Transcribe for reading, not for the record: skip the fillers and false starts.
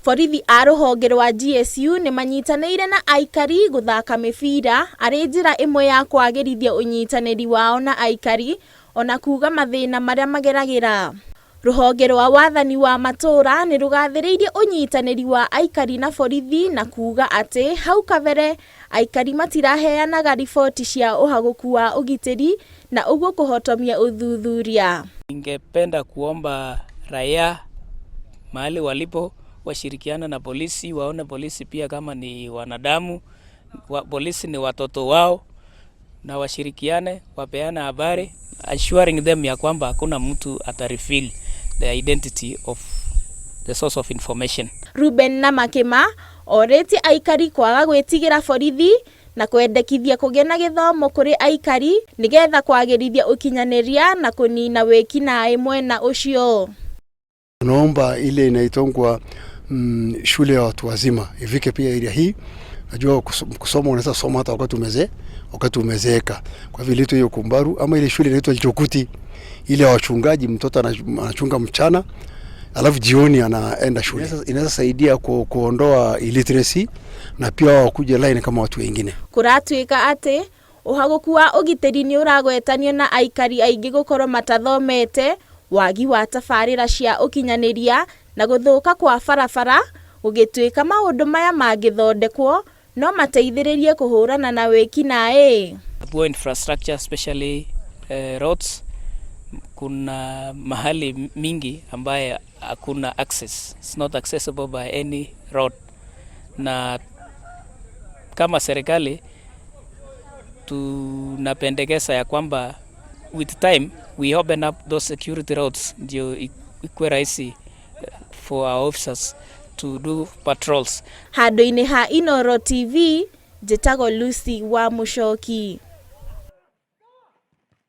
Borithi a rũhonge rwa GSU nĩ manyitanĩire na aikari gũthaka mĩbira arĩ njĩra ĩmwe ya kwagĩrithia ũnyitanĩri wao na aikari ona kuga mathĩna marĩa mageragĩra. Rũhonge rwa wathani wa matũra nĩ rũgathĩrĩirie ũnyitanĩri wa aikari na borithi na kuga atĩ hau kabere aikari matiraheanaga riboti cia ũhagũku wa ũgitĩri na ũguo kũhotomia ũthuthuria. Ningependa kuomba raia mahali walipo washirikiana na polisi, waone polisi pia kama ni wanadamu, polisi ni watoto wao, na washirikiane, wapeana habari, assuring them ya kwamba hakuna mtu atareveal the identity of the source of information. Ruben na Makema oreti aikari kwaga gwĩtigĩra borithi na kwendekithia kũgĩa na gĩthomo kũrĩ aikari nĩgetha kwagĩrithia ũkinyanĩria na kũnina wĩkinaĩ mwena ũcio. Naomba ile inaitwa shule ya watu wazima ifike pia area hii. Najua kusoma unaweza soma hata wakati umezeeka. Kwa vile tu hiyo Kumbaru ama ile shule inaitwa Chokuti, ile wachungaji, mtoto anachunga mchana alafu jioni anaenda shule. Inaweza saidia kuondoa illiteracy na pia wakuje line kama watu wengine. Kuratuĩka atĩ ũhagũku wa ũgitĩri nĩ ũragwetanio na aikari aingĩ gũkorwo matathomete, wagi wa tabarĩra cia ũkinyanĩria na gũthũka kwa barabara, gũgĩtuĩka maũndũ maya mangĩthondekwo no mateithĩrĩrie kũhũrana na wĩkinaĩ. Poor infrastructure, especially roads, kuna mahali mingi ambaye hakuna access, it's not accessible by any road, na kama serikali tunapendekeza ya kwamba with time we open up those security roads ndio ikuwe rahisi for our officers to do patrols. Handũ-inĩ ha Inoro TV, njĩtagwo Lucy wa Mũchoki.